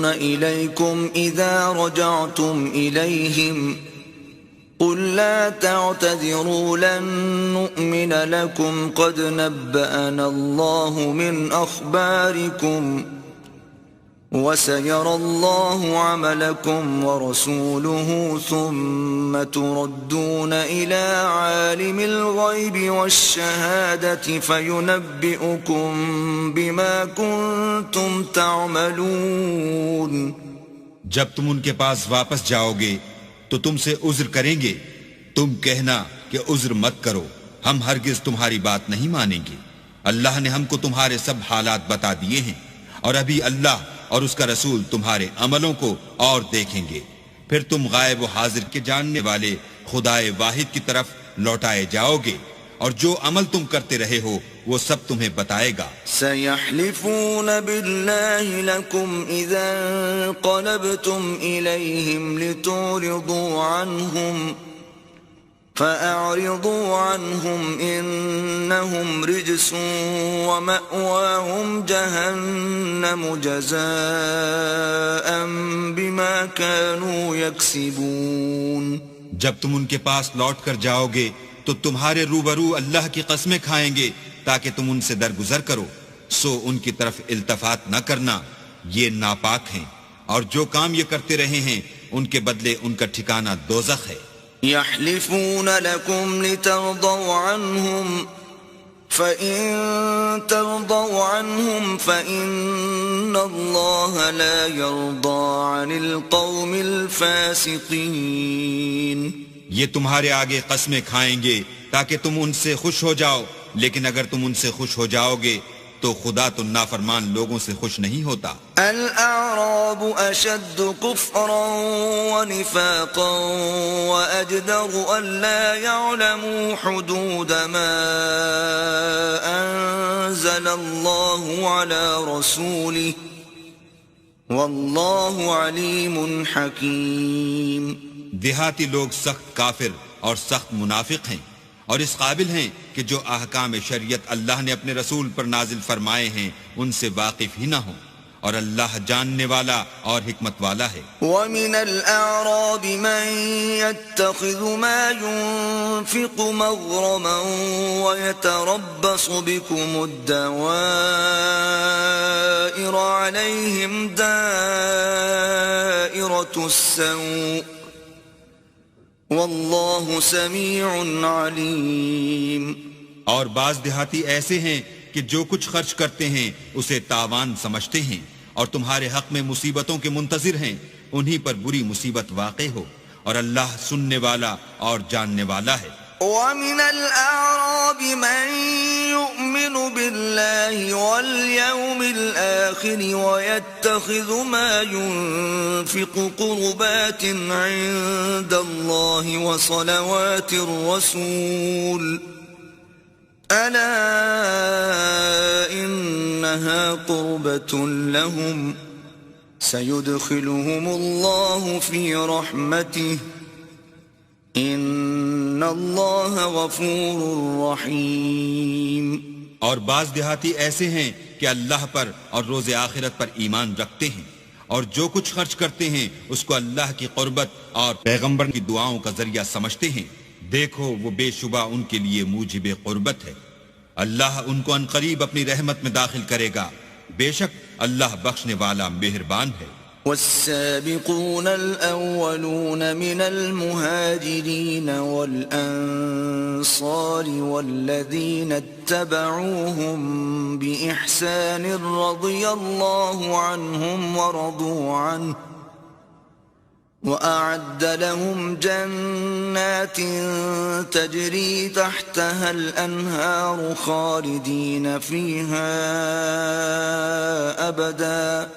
إليكم إذا رجعتم إليهم قل لا تعتذروا لن نؤمن لكم قد نبأنا الله من أخباركم وسيرى الله عملكم ورسوله ثم تردون إلى عالم الغيب والشهادة فينبئكم بما كنتم تعملون. جب تم ان کے پاس واپس جاؤ گے تو تم سے عذر کریں گے. تم کہنا کہ عذر مت کرو، ہم ہرگز تمہاری بات نہیں مانیں گے. اللہ نے ہم کو تمہارے سب حالات بتا دیے ہیں، اور ابھی اللہ اور اس کا رسول تمہارے عملوں کو اور دیکھیں گے. پھر تم غائب و حاضر کے جاننے والے خدائے واحد کی طرف لوٹائے جاؤ گے، اور جو عمل تم کرتے رہے ہو وہ سب تمہیں بتائے گا. سيحلفون بالله لكم إذا انقلبتم إليهم لتعرضوا عنهم فأعرضوا عنهم إنهم رجس ومأواهم جهنم جزاء بما كانوا يكسبون. جب تم ان کے پاس لوٹ کر جاؤ گے تو تمہارے روبرو اللہ کی قسمیں کھائیں گے تاکہ تم ان سے درگزر کرو، سو ان کی طرف التفات نہ کرنا، یہ ناپاک ہیں، اور جو کام یہ کرتے رہے ہیں ان کے بدلے ان کا ٹھکانہ دوزخ ہے. يحلفون لكم لترضوا عنهم فإن ترضوا عنهم فإن الله لا يرضى عن القوم الفاسقين. یہ تمہارے آگے قسمیں کھائیں گے تاکہ تم ان سے خوش ہو جاؤ، لیکن اگر تم ان سے خوش ہو جاؤ گے تو خدا تو نافرمان لوگوں سے خوش نہیں ہوتا. الأعراب أشد كفرا ونفاقا وأجدر ألا يعلموا حدود ما أنزل الله على رسوله والله عليم حكيم. دیہاتی لوگ سخت کافر اور سخت منافق ہیں، اور اس قابل ہیں کہ جو احکام شریعت اللہ نے اپنے رسول پر نازل فرمائے ہیں ان سے واقف ہی نہ ہوں، اور اللہ جاننے والا اور حکمت والا ہے. وَمِنَ الْأَعْرَابِ مَن يَتَّخِذُ مَا يُنْفِقُ مَغْرَمًا وَيَتَرَبَّصُ بِكُمُ الدَّوَائِرَ عَلَيْهِمْ دَائِرَةُ السَّوْءِ واللہ سمیع علیم. اور بعض دیہاتی ایسے ہیں کہ جو کچھ خرچ کرتے ہیں اسے تاوان سمجھتے ہیں، اور تمہارے حق میں مصیبتوں کے منتظر ہیں، انہی پر بری مصیبت واقع ہو، اور اللہ سننے والا اور جاننے والا ہے. وَمِنَ الْأَعْرَابِ مَن يُؤْمِنُ بِاللَّهِ وَالْيَوْمِ الْآخِرِ وَيَتَّخِذُ مَا يُنْفِقُ قُرُبَاتٍ عِندَ اللَّهِ وَصَلَوَاتِ الرَّسُولِ أَلَا إِنَّهَا قُرْبَةٌ لَهُمْ سَيُدْخِلُهُمُ اللَّهُ فِي رَحْمَتِهِ ان اللہ غفور رحیم. اور بعض دیہاتی ایسے ہیں کہ اللہ پر اور روز آخرت پر ایمان رکھتے ہیں، اور جو کچھ خرچ کرتے ہیں اس کو اللہ کی قربت اور پیغمبر کی دعاؤں کا ذریعہ سمجھتے ہیں. دیکھو وہ بے شبہ ان کے لیے موجب قربت ہے. اللہ ان کو عنقریب اپنی رحمت میں داخل کرے گا، بے شک اللہ بخشنے والا مہربان ہے. والسابقون الأولون من المهاجرين والأنصار والذين اتبعوهم بإحسان رضي الله عنهم ورضوا عنه وأعد لهم جنات تجري تحتها الأنهار خالدين فيها أبدا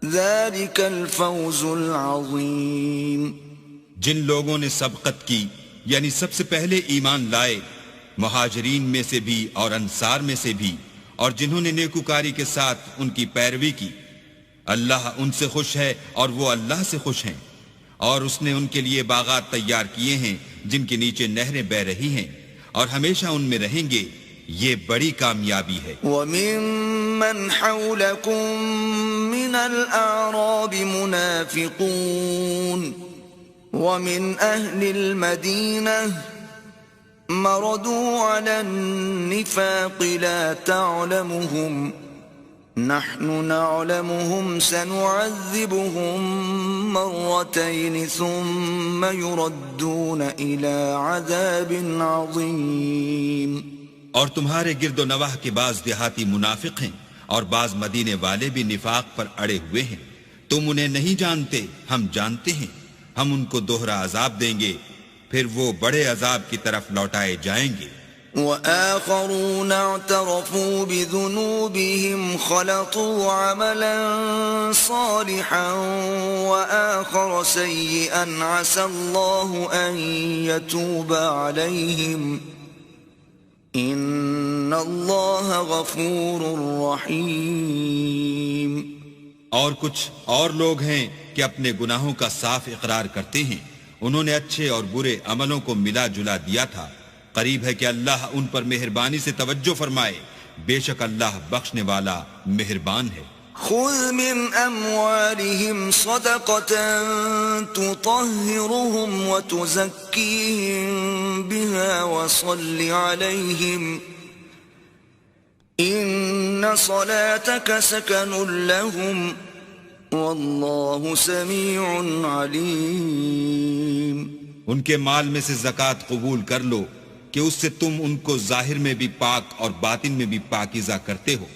ذلك الفوز العظیم. جن لوگوں نے سبقت کی یعنی سب سے پہلے ایمان لائے، مہاجرین میں سے بھی اور انصار میں سے بھی، اور جنہوں نے نیکوکاری کے ساتھ ان کی پیروی کی، اللہ ان سے خوش ہے اور وہ اللہ سے خوش ہیں. اور اس نے ان کے لیے باغات تیار کیے ہیں جن کے نیچے نہریں بہہ رہی ہیں، اور ہمیشہ ان میں رہیں گے. یہ بڑی کامیابی ہے۔ وَمِمَّنْ حَوْلَكُمْ مِنَ الْأَعْرَابِ مُنَافِقُونَ وَمِنْ أَهْلِ الْمَدِينَةِ مَرَدُوا عَلَى النِّفَاقِ لَا تَعْلَمُهُمْ نَحْنُ نَعْلَمُهُمْ سَنُعَذِّبُهُمْ مَرَّتَيْنِ ثُمَّ يُرَدُّونَ إِلَى عَذَابٍ عَظِيمٍ۔ اور تمہارے گرد و نواح کے بعض دیہاتی منافق ہیں اور بعض مدینے والے بھی نفاق پر اڑے ہوئے ہیں، تم انہیں نہیں جانتے، ہم جانتے ہیں، ہم ان کو دوہرا عذاب دیں گے، پھر وہ بڑے عذاب کی طرف لوٹائے جائیں گے۔ وآخرون اعترفوا بذنوبهم خلطوا عملا صالحا وآخر سيئا عسى الله أن يتوب عليهم إن الله غفور رحيم۔ اور کچھ اور لوگ ہیں کہ اپنے گناہوں کا صاف اقرار کرتے ہیں، انہوں نے اچھے اور برے عملوں کو ملا جلا دیا تھا، قریب ہے کہ اللہ ان پر مہربانی سے توجہ فرمائے، بے شک اللہ بخشنے والا مہربان ہے۔ خذ من اموالهم صدقة تطهرهم وتزكيهم بها وصل عليهم ان صلاتك سكن لهم والله سميع عليم۔ ان کے مال میں سے زکوٰۃ قبول کر لو کہ اس سے تم ان کو ظاہر میں بھی پاک اور باطن میں بھی پاکیزہ کرتے ہو،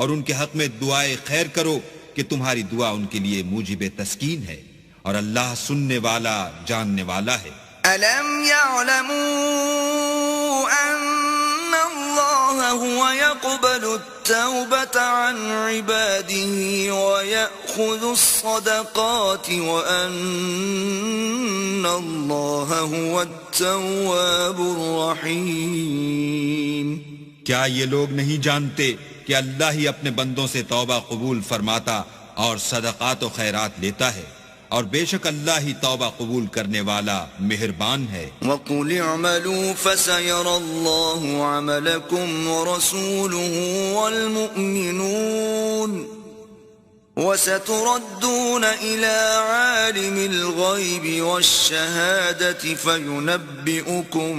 اور ان کے حق میں دعائے خیر کرو کہ تمہاری دعا ان کے لیے موجب تسکین ہے، اور اللہ سننے والا جاننے والا ہے۔ أَلَمْ يَعْلَمُوا أَنَّ اللَّهَ هُوَ يَقْبَلُ التَّوْبَةَ عَنْ عِبَادِهِ وَيَأْخُذُ الصَّدَقَاتِ وَأَنَّ اللَّهَ هُوَ التَّوَّابُ الرَّحِيمُ۔ کیا یہ لوگ نہیں جانتے کہ اللہ ہی اپنے بندوں سے توبہ قبول فرماتا اور صدقات و خیرات لیتا ہے، اور بے شک اللہ ہی توبہ قبول کرنے والا مہربان ہے۔ وَقُلِ اعْمَلُوا فَسَيَرَى اللَّهُ عَمَلَكُمْ وَرَسُولُهُ وَالْمُؤْمِنُونَ وَسَتُرَدُّونَ إِلَى عَالِمِ الْغَيْبِ وَالشَّهَادَةِ فَيُنَبِّئُكُم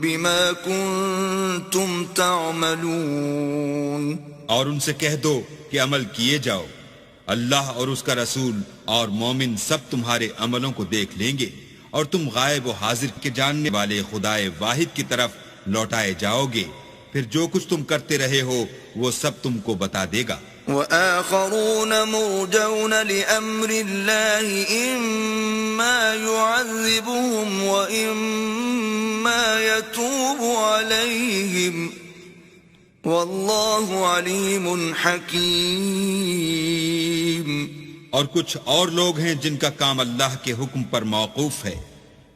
بِمَا كُنتُمْ تَعْمَلُونَ۔ اور ان سے کہہ دو کہ عمل کیے جاؤ، اللہ اور اس کا رسول اور مومن سب تمہارے عملوں کو دیکھ لیں گے، اور تم غائب و حاضر کے جاننے والے خدائے واحد کی طرف لوٹائے جاؤ گے، پھر جو کچھ تم کرتے رہے ہو وہ سب تم کو بتا دے گا۔ وآخرون مرجون لأمر الله إما يعذبهم وإما يتوب عليهم والله عليم حكيم۔ اور کچھ اور لوگ ہیں جن کا کام اللہ کے حکم پر موقوف ہے،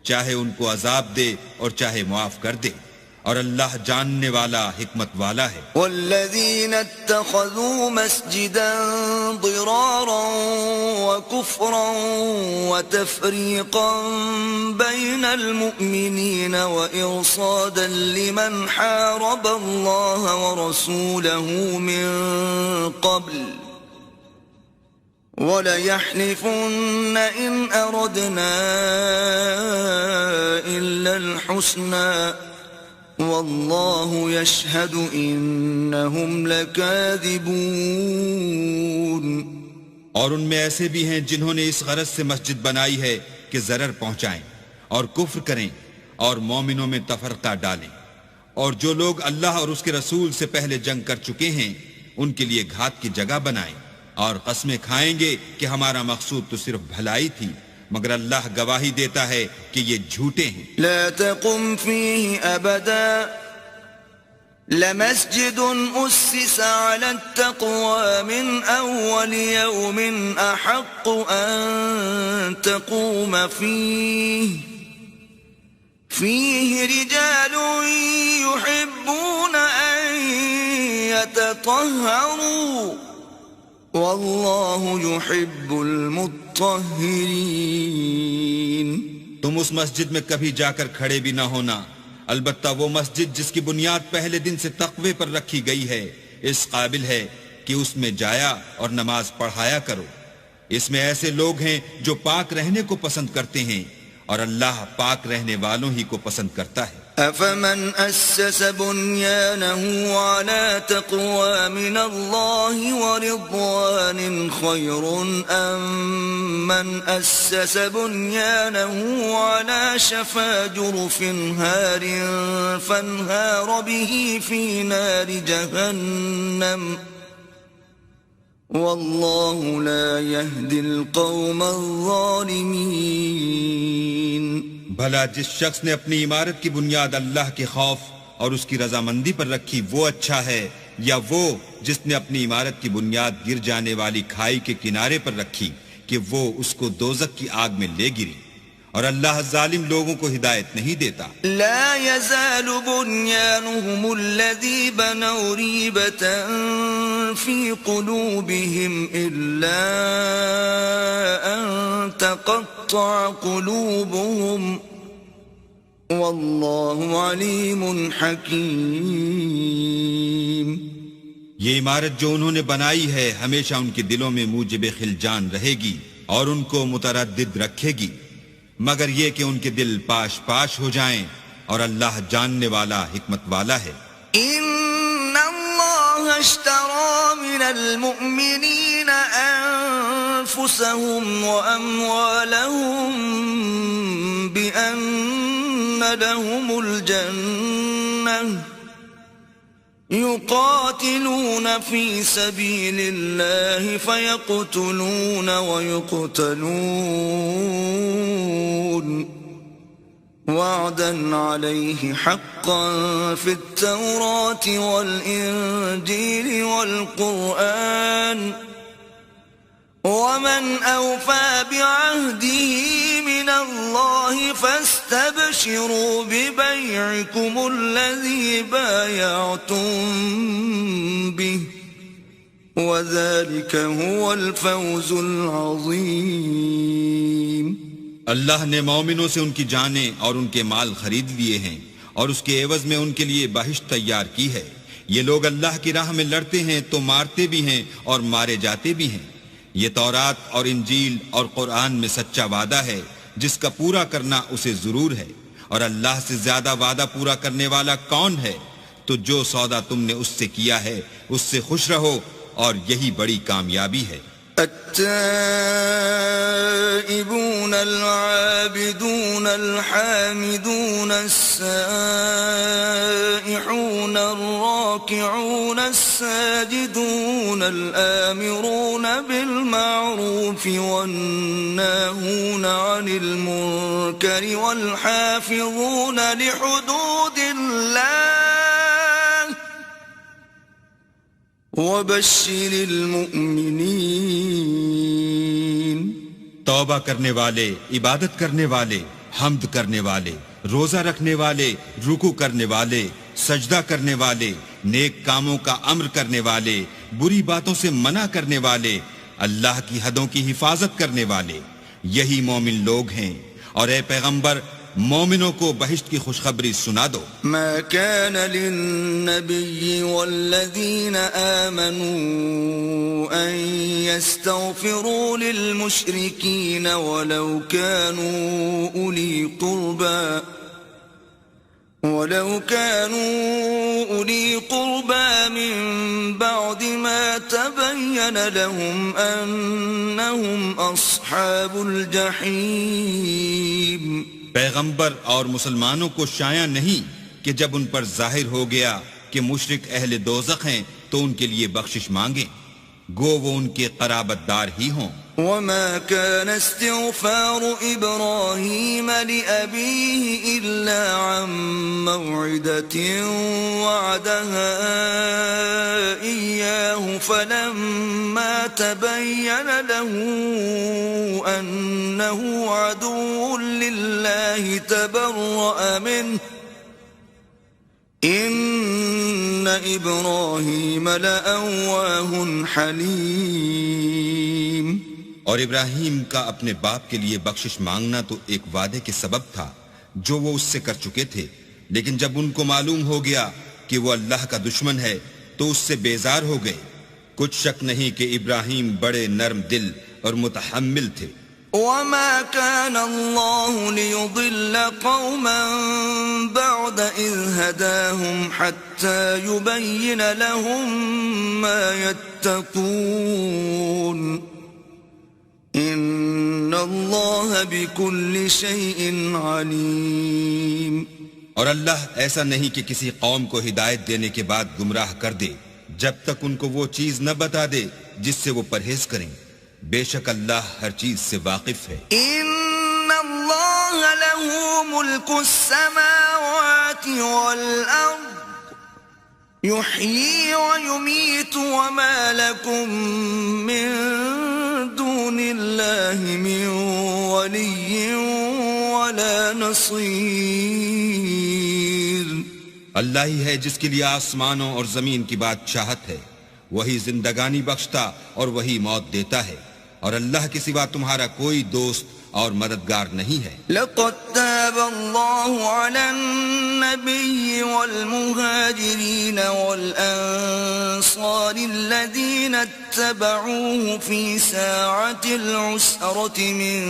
چاہے ان کو عذاب دے اور چاہے معاف کر دے، اور اللہ جاننے والا حکمت والا ہے۔ والذین اتخذوا مسجدا ضرارا وكفرا وتفریقا بین المؤمنین وإرصادا لمن حارب اللہ ورسوله من قبل وَلَيَحْلِفُنَّ إِنْ أَرَدْنَا إِلَّا الْحُسْنَى وَاللَّهُ يَشْهَدُ إِنَّهُمْ لَكَاذِبُونَ۔ اور ان میں ایسے بھی ہیں جنہوں نے اس غرض سے مسجد بنائی ہے کہ ضرر پہنچائیں اور کفر کریں اور مومنوں میں تفرقہ ڈالیں، اور جو لوگ اللہ اور اس کے رسول سے پہلے جنگ کر چکے ہیں ان کے لیے گھات کی جگہ بنائیں، اور قسمیں کھائیں گے کہ ہمارا مقصود تو صرف بھلائی تھی، مگر اللہ گواہی دیتا ہے کہ یہ جھوٹے ہیں۔ لا تقم فيه أبدا لمسجد أسس على التقوى من أول يوم أحق أن تقوم فيه رجال يحبون أن يتطهروا واللہ یحب المطہرین۔ تم اس مسجد میں کبھی جا کر کھڑے بھی نہ ہونا البتہ وہ مسجد جس کی بنیاد پہلے دن سے تقوی پر رکھی گئی ہے اس قابل ہے کہ اس میں جایا اور نماز پڑھایا کرو. اس میں ایسے لوگ ہیں جو پاک رہنے کو پسند کرتے ہیں اور اللہ پاک رہنے والوں ہی کو پسند کرتا ہے. أفمن أسس بنيانه على تقوى من الله ورضوان خير أم من أسس بنيانه على شفا جرف هار فانهار به في نار جهنم والله لا يهدي القوم الظالمين. بھلا جس شخص نے اپنی عمارت کی بنیاد اللہ کے خوف اور اس کی رضامندی پر رکھی وہ اچھا ہے یا وہ جس نے اپنی عمارت کی بنیاد گر جانے والی کھائی کے کنارے پر رکھی کہ وہ اس کو دوزخ کی آگ میں لے گری؟ اور اللہ ظالم لوگوں کو ہدایت نہیں دیتا. لا يزال بنيانهم الذي بنوا ريبة في قلوبهم إلا أن تقطع قلوبهم والله عليم حكيم. یہ عمارت جو انہوں نے بنائی ہے ہمیشہ ان کے دلوں میں موجب خلجان رہے گی اور ان کو متردد رکھے گی مگر یہ کہ ان کے دل پاش پاش ہو جائیں اور اللہ جاننے والا حکمت والا ہے. ان اللہ اشترى من المؤمنین انفسهم واموالهم بان لهم الجنة يقاتلون في سبيل الله فيقتلون ويقتلون وعدا عليه حقا في التوراة والإنجيل والقرآن ومن أوفى بعهده من الله فاستبشروا ببيعكم الذي بايعتم به وذلك هو الفوز العظيم. اللہ نے مومنوں سے ان کی جانیں اور ان کے مال خرید لیے ہیں اور اس کے عوض میں ان کے لیے بہشت تیار کی ہے. یہ لوگ اللہ کی راہ میں لڑتے ہیں تو مارتے بھی ہیں اور مارے جاتے بھی ہیں. یہ تورات اور انجیل اور قرآن میں سچا وعدہ ہے جس کا پورا کرنا اسے ضرور ہے اور اللہ سے زیادہ وعدہ پورا کرنے والا کون ہے؟ تو جو سودا تم نے اس سے کیا ہے اس سے خوش رہو اور یہی بڑی کامیابی ہے. التائبون العابدون الحامدون السائحون الراكعون الساجدون الآمرون بالمعروف والناهون عن المنكر والحافظون لحدود الله وبشر المؤمنین. توبہ کرنے والے، عبادت کرنے والے، حمد کرنے والے، روزہ رکھنے والے، رکوع کرنے والے، سجدہ کرنے والے، نیک کاموں کا امر کرنے والے، بری باتوں سے منع کرنے والے، اللہ کی حدوں کی حفاظت کرنے والے، یہی مومن لوگ ہیں. اور اے پیغمبر مومنوں کو بہشت کی خوشخبری سنا دو. ما كان للنبي والذين آمنوا أن يستغفروا للمشركين ولو كانوا أولي قربى من بعد ما تبين لهم أنهم أصحاب الجحيم. پیغمبر اور مسلمانوں کو شایع نہیں کہ جب ان پر ظاہر ہو گیا کہ مشرک اہل دوزخ ہیں تو ان کے لیے بخشش مانگیں گو وہ ان کے قرابت دار ہی ہوں. وما كان استغفار إبراهيم لأبيه إلا عن موعدة وعدها إياه فلما تبين له أنه عدو لله تبرأ منه إن إبراهيم لأواه حليم. اور ابراہیم کا اپنے باپ کے لیے بخشش مانگنا تو ایک وعدے کے سبب تھا جو وہ اس سے کر چکے تھے لیکن جب ان کو معلوم ہو گیا کہ وہ اللہ کا دشمن ہے تو اس سے بیزار ہو گئے۔ کچھ شک نہیں کہ ابراہیم بڑے نرم دل اور متحمل تھے۔ وما كان الله ليضل قوما بعد إذ هداهم حتى يبين لهم ما يتقون إن الله بكل شيء عليم۔ اور اللہ ایسا نہیں کہ کسی قوم کو ہدایت دینے کے بعد گمراہ کر دے جب تک ان کو وہ چیز نہ بتا دے جس سے وہ پرہیز کریں۔ بے شک اللہ ہر چیز سے واقف ہے۔ ان اللہ له ملک السماوات والارض يحيي ويميت وما لكم من دون الله من ولي ولا نصير۔ اللہ ہی ہے جس کے لیے آسمانوں اور زمین کی بادشاہت ہے، وہی زندگانی بخشتا اور وہی موت دیتا ہے، اور اللہ کے سوا تمہارا کوئی دوست اور مددگار نہیں ہے۔ لقد تاب الله على النبي والمهاجرين والأنصار الذين اتبعوه في ساعة العسرة من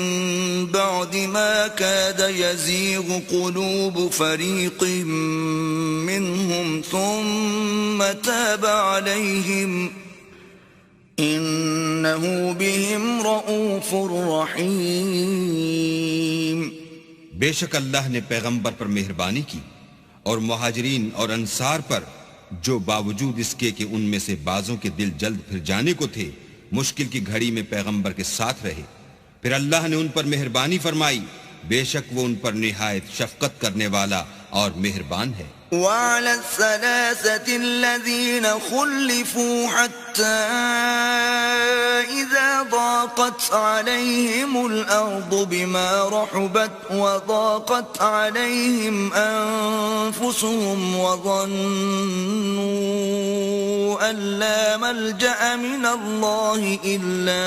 بعد ما كاد يزيغ قلوب فريق منهم ثم تاب عليهم إنه بهم رؤوف رحيم۔ بے شک اللہ نے پیغمبر پر مہربانی کی اور مہاجرین اور انصار پر، جو باوجود اس کے کہ ان میں سے بعضوں کے دل جلد پھر جانے کو تھے مشکل کی گھڑی میں پیغمبر کے ساتھ رہے، پھر اللہ نے ان پر مہربانی فرمائی، بے شک وہ ان پر نہایت شفقت کرنے والا اور مہربان ہے۔ وعلى الثلاثة الذين خلفوا حتى إذا ضاقت عليهم الأرض بما رحبت وضاقت عليهم أنفسهم وظنوا أن لا ملجأ من الله إلا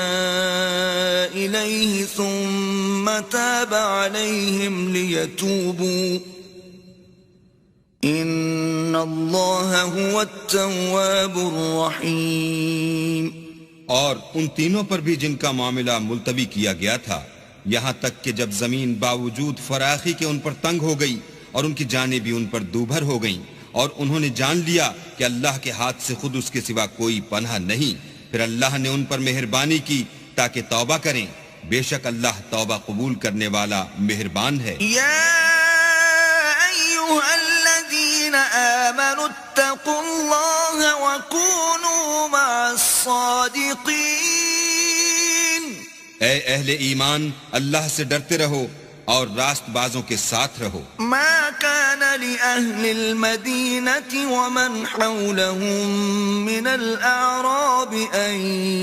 إليه ثم تاب عليهم ليتوبوا ان اللہ هو التواب الرحیم۔ اور ان تینوں پر بھی جن کا معاملہ ملتوی کیا گیا تھا، یہاں تک کہ جب زمین باوجود فراخی کے ان پر تنگ ہو گئی اور ان کی جانیں بھی ان پر دوبھر ہو گئیں، اور انہوں نے جان لیا کہ اللہ کے ہاتھ سے خود اس کے سوا کوئی پناہ نہیں، پھر اللہ نے ان پر مہربانی کی تاکہ توبہ کریں، بے شک اللہ توبہ قبول کرنے والا مہربان ہے۔ آمنوا اتقوا الله وكونوا مع الصادقين۔ اے اہل ایمان، اللہ سے ڈرتے رہو اور راست بازوں کے ساتھ رہو۔ ما كان لأهل المدينة ومن حولهم من الأعراب أن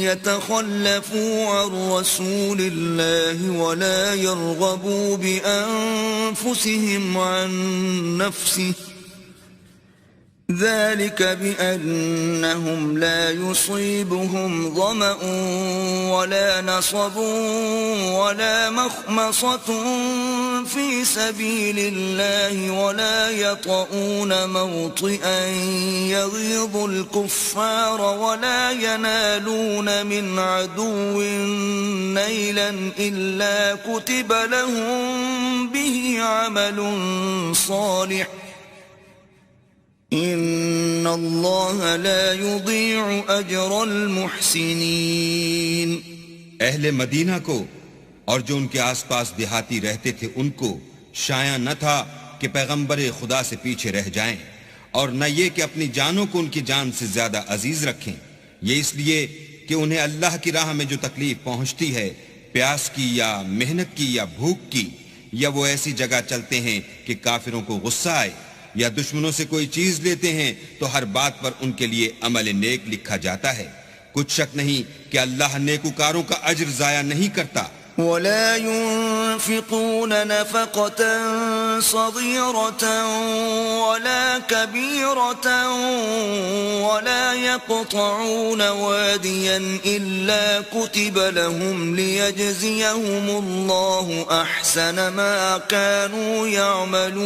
يتخلفوا عن رسول الله ولا يرغبوا بأنفسهم عن نفسه ذلك بأنهم لا يصيبهم ظمأ ولا نصب ولا مخمصة في سبيل الله ولا يطؤون موطئا يغيظ الكفار ولا ينالون من عدو نيلا إلا كتب لهم به عمل صالح ان اللہ لا یضیع اجر المحسنین۔ اہل مدینہ کو اور جو ان کے آس پاس دیہاتی رہتے تھے ان کو شایع نہ تھا کہ پیغمبر خدا سے پیچھے رہ جائیں، اور نہ یہ کہ اپنی جانوں کو ان کی جان سے زیادہ عزیز رکھیں، یہ اس لیے کہ انہیں اللہ کی راہ میں جو تکلیف پہنچتی ہے، پیاس کی یا محنت کی یا بھوک کی، یا وہ ایسی جگہ چلتے ہیں کہ کافروں کو غصہ آئے، یا دشمنوں سے کوئی چیز لیتے ہیں، تو ہر بات پر ان کے لیے عمل نیک لکھا جاتا ہے۔ کچھ شک نہیں کہ اللہ نیکوکاروں کا اجر ضائع نہیں کرتا۔ ولا ينفقون نفقة صغيرة ولا كبيرة ولا يقطعون واديا إلا كتب لهم ليجزيهم الله أحسن ما كانوا يعملون.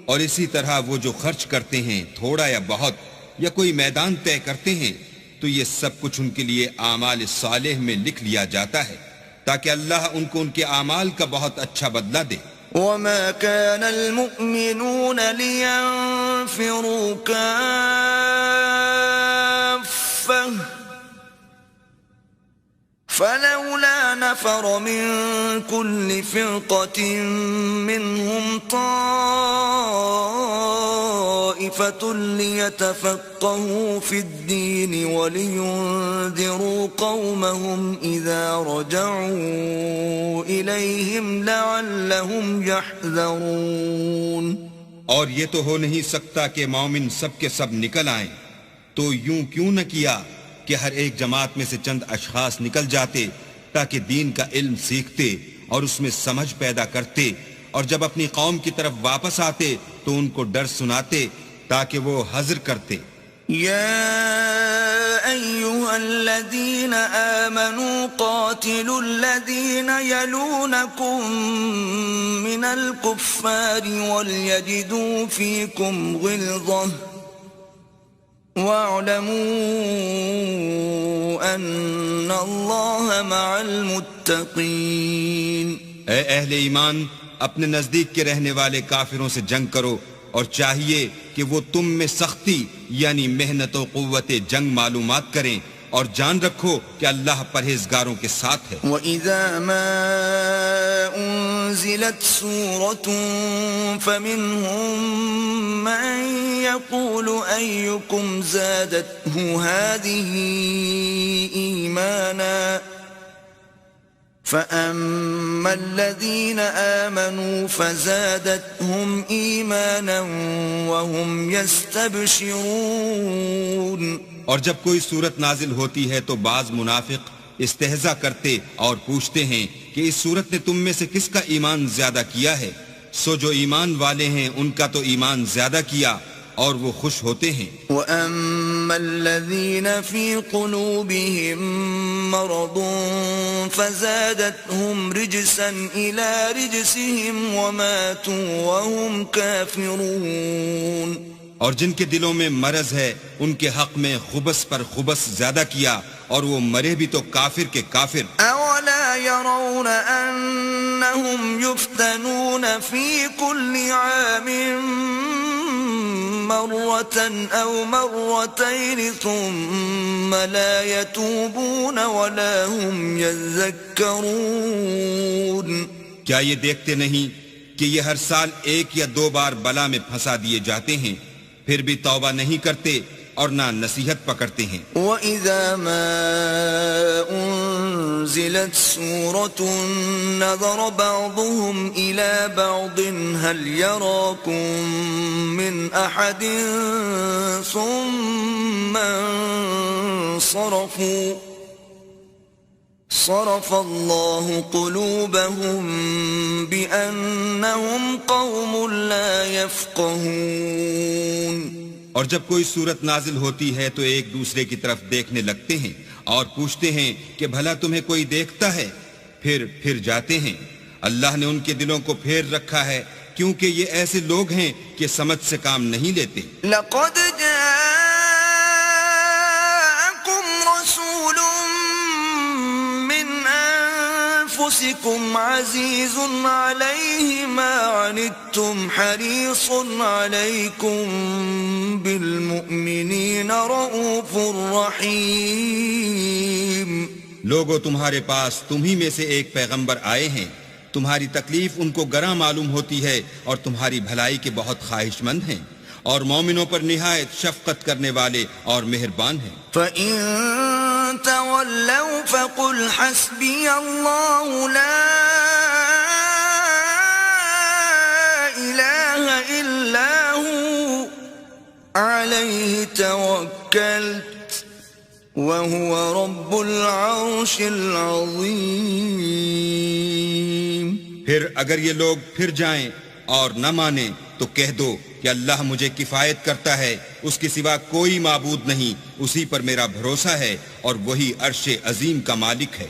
اور اسی طرح وہ جو خرچ کرتے ہیں تھوڑا یا بہت یا کوئی میدان طے کرتے ہیں تو یہ سب کچھ ان کے لیے اعمال صالح میں لکھ لیا جاتا ہے تاکہ اللہ ان کو ان کے اعمال کا بہت اچھا بدلہ دے. وما كان المؤمنون لينفروا كافة فلولا نفر من كل فرقة منهم طائفة ليتفقهوا في الدين ولينذروا قومهم إذا رجعوا إليهم لعلهم يحذرون. اور یہ تو ہو نہیں سکتا کہ مومن سب کے سب نکل آئیں، تو یوں کیوں نہ کیا کہ ہر ایک جماعت میں سے چند اشخاص نکل جاتے تاکہ دین کا علم سیکھتے اور اس میں سمجھ پیدا کرتے، اور جب اپنی قوم کی طرف واپس آتے تو ان کو ڈر سناتے تاکہ وہ حذر کرتے. يا أيها الذين آمنوا قاتلوا الذين يلونكم من الكفار وليجدوا فيكم غلظة واعلموا أن الله مع المتقين. اے اہل ایمان، اپنے نزدیک کے رہنے والے کافروں سے جنگ کرو، اور چاہیے کہ وہ تم میں سختی یعنی محنت و قوت جنگ معلومات کریں، اور جان رکھو کہ اللہ پرہیزگاروں کے ساتھ ہے. وَإِذَا مَا أُنزِلَتْ سُورَةٌ فَمِنْهُمْ مَنْ يَقُولُ أَيُّكُمْ زَادَتْهُ هَذِهِ إِيمَانًا فَأَمَّا الَّذِينَ آمَنُوا فَزَادَتْهُمْ إِيمَانًا وَهُمْ يَسْتَبْشِرُونَ. اور جب کوئی صورت نازل ہوتی ہے تو بعض منافق استہزاء کرتے اور پوچھتے ہیں کہ اس صورت نے تم میں سے کس کا ایمان زیادہ کیا ہے؟ سو جو ایمان والے ہیں ان کا تو ایمان زیادہ کیا اور وہ خوش ہوتے ہیں. وَأَمَّا الَّذِينَ فِي قُلُوبِهِم مَّرَضٌ فَزَادَتْهُمْ رِجْسًا إِلَى رِجْسِهِمْ وَمَاتُوا وَهُمْ كَافِرُونَ. اور جن کے دلوں میں مرض ہے ان کے حق میں خبث پر خبث زیادہ کیا اور وہ مرے بھی تو کافر کے کافر. أَوَلَا يَرَوْنَ أَنَّهُمْ يُفْتَنُونَ فِي كُلِّ عَامٍ مرة أو مرتين ثم لا يتوبون ولا هم يذكرون. کیا یہ دیکھتے نہیں کہ یہ ہر سال ایک یا دو بار بلا میں پھنسا دیے جاتے ہیں، پھر بھی توبہ نہیں کرتے اور نہ نصیحت پکڑتے ہیں. وَإِذَا مَا أُنزِلَتْ سُورَةٌ نَظَرَ بَعْضُهُمْ إِلَى بَعْضٍ هَلْ يَرَاكُمْ مِنْ أَحَدٍ ثُمَّ انصَرَفُوا صَرَفَ اللَّهُ قُلُوبَهُمْ بِأَنَّهُمْ قَوْمٌ لَا يَفْقَهُونَ. اور جب کوئی صورت نازل ہوتی ہے تو ایک دوسرے کی طرف دیکھنے لگتے ہیں اور پوچھتے ہیں کہ بھلا تمہیں کوئی دیکھتا ہے؟ پھر جاتے ہیں. اللہ نے ان کے دلوں کو پھیر رکھا ہے کیونکہ یہ ایسے لوگ ہیں کہ سمجھ سے کام نہیں لیتے. لَقَدْ جَاءَكُمْ رَسُولٌ مِّنْ أَنفُسِكُمْ عَزِيزٌ عَلَيْهِ مَا عَنِتُّمْ حَرِيصٌ عَلَيْكُمْ بِالْمُؤْمِنِينَ رَءُوفٌ رَحِيمٌ. لوگوں تمہارے پاس تمہی میں سے ایک پیغمبر آئے ہیں، تمہاری تکلیف ان کو گراں معلوم ہوتی ہے اور تمہاری بھلائی کے بہت خواہش مند ہیں، اور مومنوں پر نہایت شفقت کرنے والے اور مہربان ہیں. فَإِن تَوَلَّوْا فَقُلْ حَسْبِيَ اللَّهُ لَا إِلَٰهَ إِلَّا هُوَ عَلَيْهِ تَوَكَّلْتُ وهو رب العرش العظيم. پھر اگر یہ لوگ پھر جائیں اور نہ مانیں تو کہہ دو کہ اللہ مجھے کفایت کرتا ہے، اس کے سوا کوئی معبود نہیں، اسی پر میرا بھروسہ ہے اور وہی عرش عظیم کا مالک ہے.